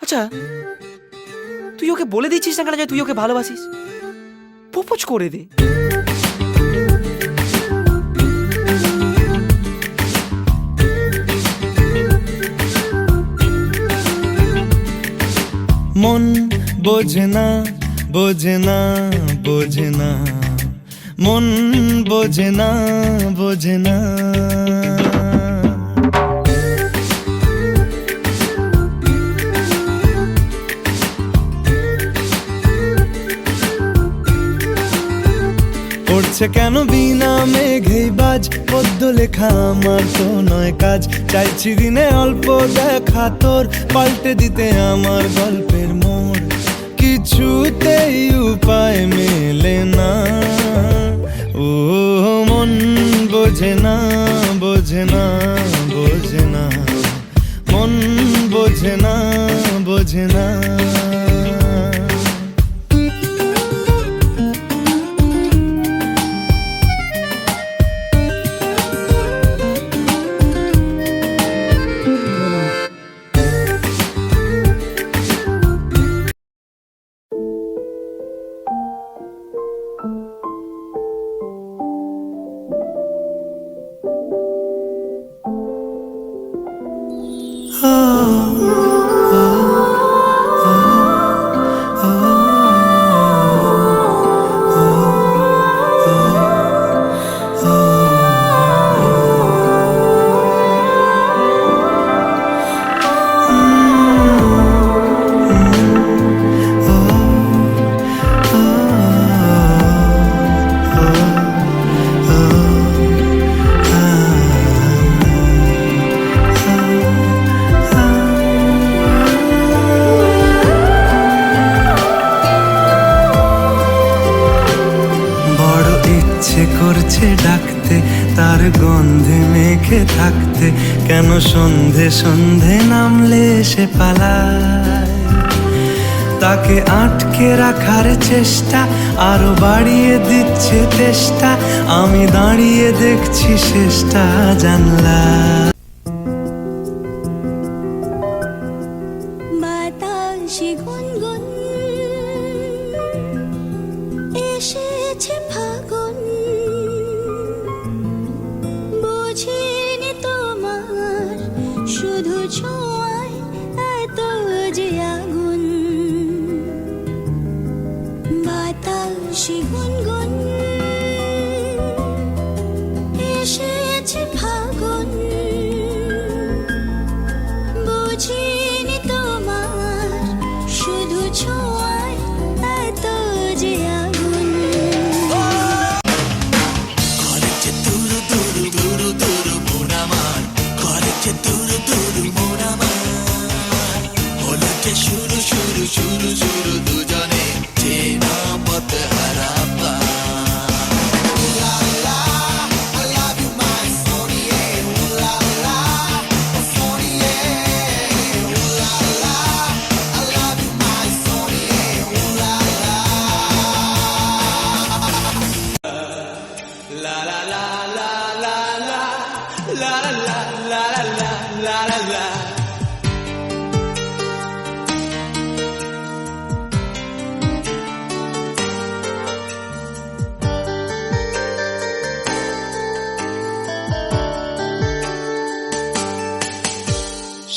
আচ্ছা, তুই ওকে বলে দিচ্ছিস না কেন যে তুই ওকে ভালোবাসিস? প্রপোজ করে দে। মন বোঝে না, বোঝে না, বোঝে না, মন বোঝে না, বোঝে না। পড়ছে কেন বিনা মেঘেই বাজ, পদ্য লেখা আমার তো নয় কাজ। চাইছি দিনে অল্প দেখা তোর, পাল্টে দিতে আমার গল্পের মোড়। কিছুতেই উপায় মেলে না, ও মন বোঝে না, বোঝে না, বোঝে না, মন বোঝে না, বোঝে না। করছে ডাকতে, তার গন্ধে মেখে থাকতে, কেন সন্ধে সন্ধে নামলে সে পালায়। তাকে আটকে রাখার চেষ্টা আরো বাড়িয়ে দিচ্ছে তেষ্টা, আমি দাঁড়িয়ে দেখছি শেষটা জানলা। বাতাসে গুনগুন এসেছে ফাগুন, বুঝিনি তোমার শুধু ছোঁয়ায় এত যে আগুন। বাতাসে গুনগুন এসেছে ফাগুন, বুঝিনি তোমার শুধু ছোঁয়ায় এত যে আগুন। করেছে দুরু দুরু দুরু দুরু মন আমার, করেছে দুরু দুরু মন আমার। হলো যে শুরু শুরু শুরু শুরু দুজনে চেনা পথ হারাবা।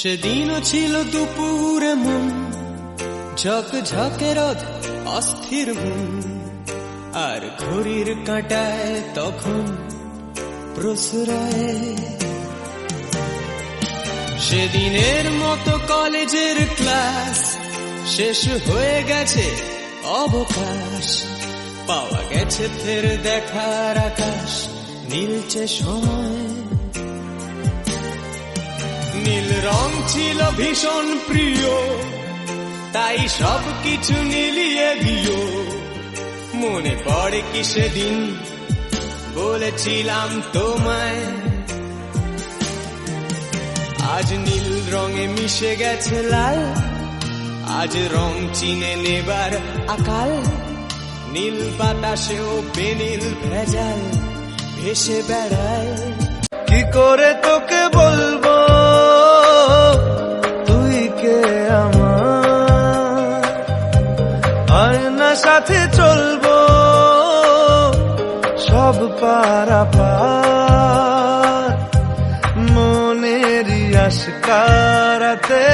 সেদিনও ছিল দুপুরে মন ঝকঝকে রোদ অস্থির মন, আর ঘড়ির কাঁটায় তখন প্রশ্রয়। সেদিনের মতো কলেজের ক্লাস শেষ হয়ে গেছে অবকাশ, পাওয়া গেছে ফের দেখার আকাশ, নীলচে সময়। নীল রং ছিল ভীষণ প্রিয়, তাই সব কিছু নীলিয়ে দিও। মনে পড়ে কি সেদিন বলেছিলাম তোমায়, আজ নীল রঙে মিশে গেছে লাল, আজ রং চিনে নেবার আকাল। নীল বাতাসেও বেনীল ভেজাল ভেসে বেড়ায়। কি করে তোকে বলবো তুই কে আমার, সাথে চলবো সব পারাপার, মনেরই আশকারাতে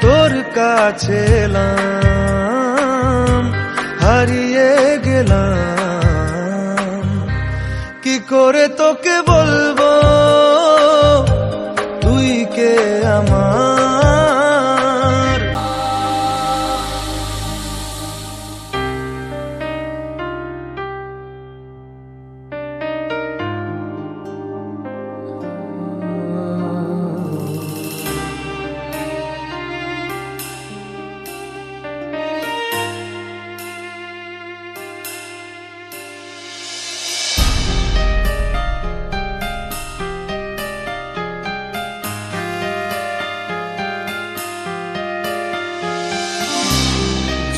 তোর কাছে এলাম, হারিয়ে গেলাম। কি করে তোকে বলবো তুই কে আমার।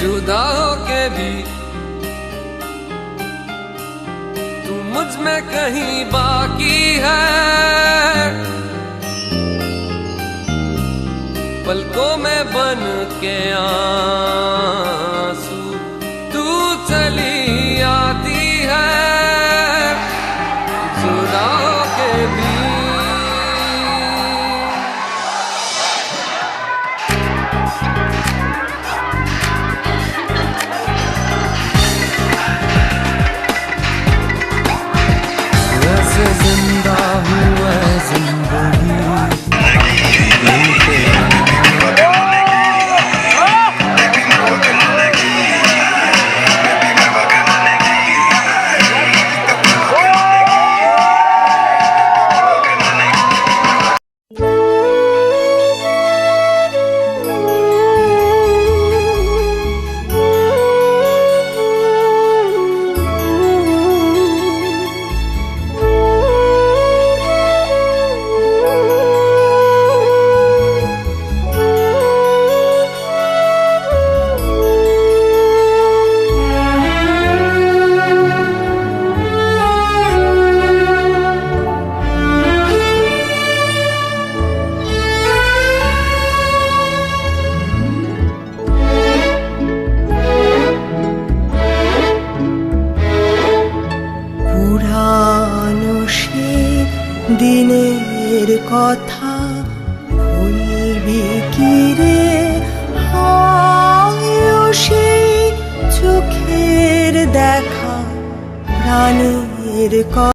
जुदा होके भी तू मुझ में कहीं बाकी है, पलकों में बन के आंसू तू चली आती है। जुदा होके भी वैसे जिंदा हूँ मैं जिंदगी পুরানো সে দিনের কথা ভুলবি কি রে, হায় সেই চোখের দেখা প্রাণের কথা।